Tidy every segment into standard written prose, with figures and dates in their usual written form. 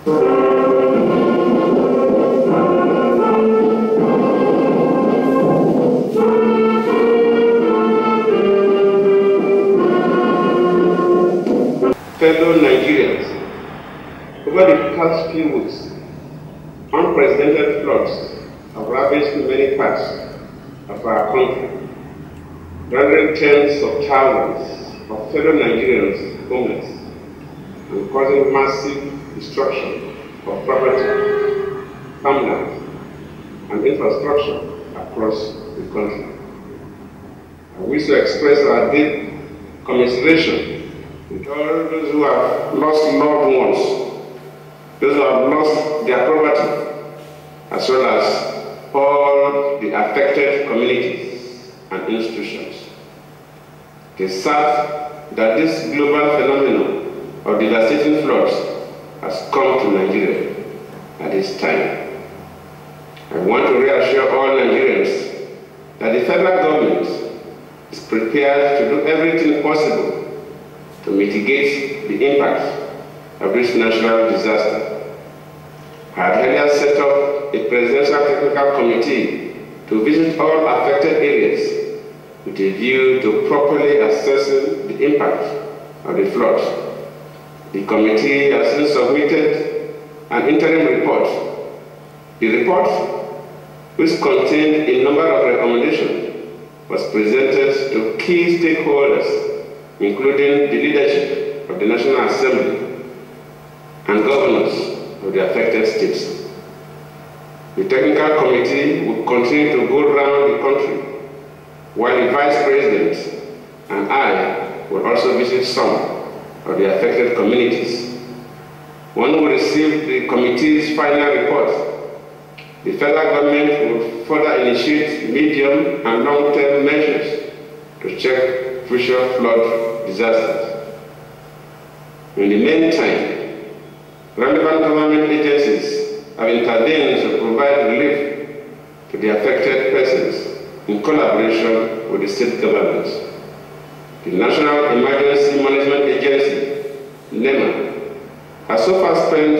Fellow Nigerians, over the past few weeks, unprecedented floods have ravaged many parts of our country, rendering tens of thousands of fellow Nigerians homeless and causing massive destruction of property, farmland, and infrastructure across the country. I wish to express our deep commiseration with all those who have lost loved ones, those who have lost their property, as well as all the affected communities and institutions. It is sad that this global phenomenon of devastating floods has come to Nigeria at this time. I want to reassure all Nigerians that the federal government is prepared to do everything possible to mitigate the impact of this natural disaster. I had earlier set up a presidential technical committee to visit all affected areas with a view to properly assessing the impact of the floods. The committee has since submitted an interim report. The report, which contained a number of recommendations, was presented to key stakeholders, including the leadership of the National Assembly and governors of the affected states. The technical committee will continue to go around the country, while the Vice President and I will also visit some of the affected communities. When we receive the committee's final report, the federal government will further initiate medium and long-term measures to check future flood disasters. In the meantime, relevant government agencies have intervened to provide relief to the affected persons in collaboration with the state governments. The National Emergency Management Agency, NEMA, has so far spent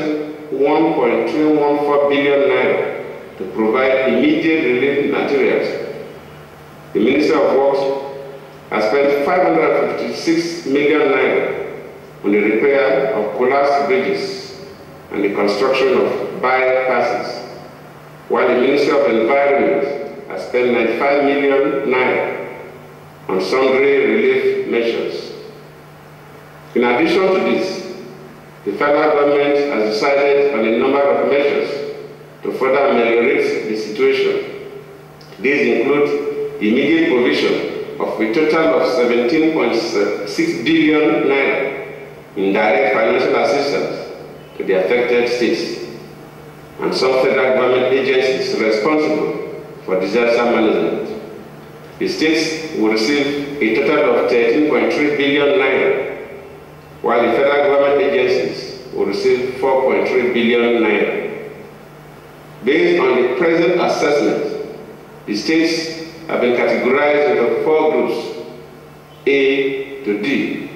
1.214 billion naira to provide immediate relief materials. The Minister of Works has spent 556 million naira on the repair of collapsed bridges and the construction of bypasses, while the Ministry of Environment has spent 95 million naira on sundry relief measures. In addition to this, the federal government has decided on a number of measures to further ameliorate the situation. These include immediate provision of a total of 17.6 billion naira in direct financial assistance to the affected states and some federal government agencies responsible for disaster management. The states will receive a total of 13.3 billion naira, while the federal government agencies will receive 4.3 billion naira. Based on the present assessment, the states have been categorized into 4 groups, A to D.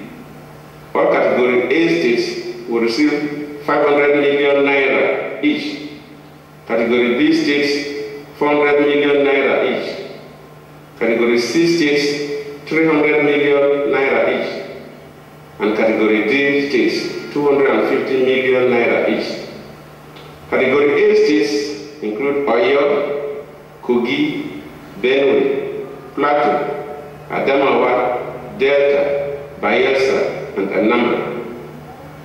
All category A states will receive 500 million naira each. Category B states 400 million naira each. Category C states 300 million naira each. And category D states 250 million naira each. Category A states include Oyo, Kogi, Benue, Plateau, Adamawa, Delta, Bayelsa, and Anambra.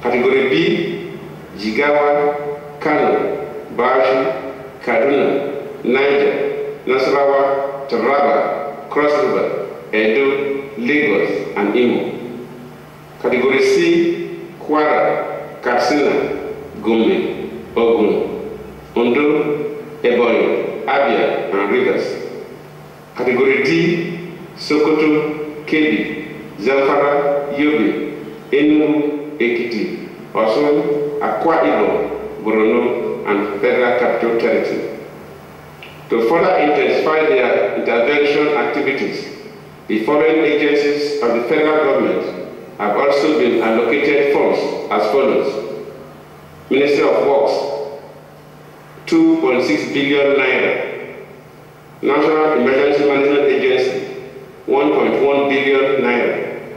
Category B, Jigawa, Kano, Bauchi, Kaduna, Niger, Nasarawa, Taraba, Cross River, Edo, Lagos, and Imo. Category C, Kwara, Katsina, Gombe, Ogun, Ondo, Ebonyi, Abia, and Rivers. Category D, Sokoto, Kebbi, Zamfara, Yobe, Enugu, Ekiti, Osun, Akwa Ibom, Borno, and Federal Capital Territory. To further intensify their intervention activities, the foreign agencies of the federal government have also been allocated funds as follows. Ministry of Works, 2.6 billion naira. National Emergency Management Agency, 1.1 billion naira.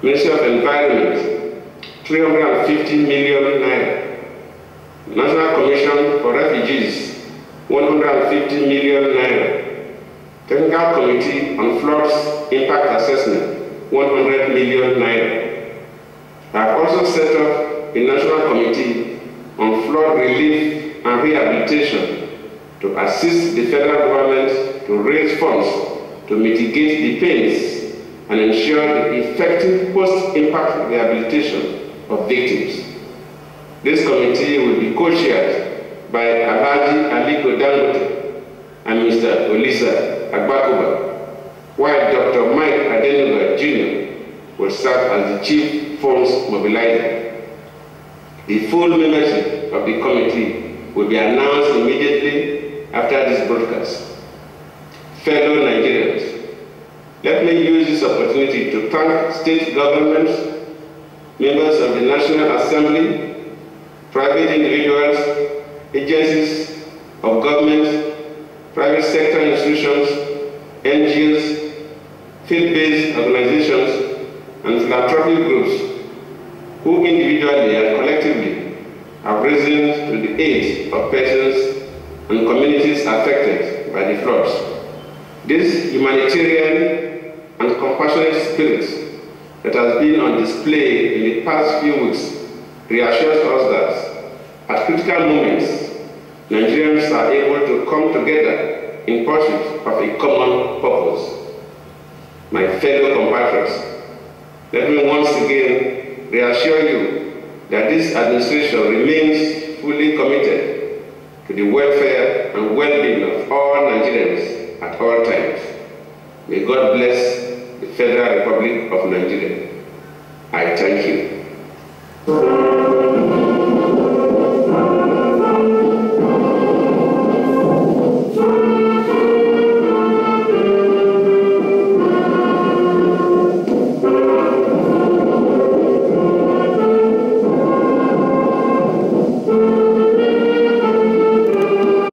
Ministry of Environment, 350 million naira. National Commission for Refugees, 150 million naira. Technical Committee on Floods Impact Assessment, 100 million naira. I have also set up a National Committee on Flood Relief and Rehabilitation to assist the federal government to raise funds to mitigate the pains and ensure the effective post-impact rehabilitation of victims. This committee will be co-chaired by Alhaji Aliko Dangote and Mr. Olisa Agbakoba, while Dr. Mike Adenuga Jr. will serve as the chief funds mobilizer. The full membership of the committee will be announced immediately after this broadcast. Fellow Nigerians, let me use this opportunity to thank state governments, members of the National Assembly, private individuals, agencies of government, private sector institutions, NGOs, field-based organizations, and philanthropic groups who individually and collectively have risen to the aid of persons and communities affected by the floods. This humanitarian and compassionate spirit that has been on display in the past few weeks reassures us that at critical moments, Nigerians are able to come together in pursuit of a common purpose. My fellow compatriots, let me once again reassure you that this administration remains fully committed to the welfare and well-being of all Nigerians at all times. May God bless the Federal Republic of Nigeria. I thank you.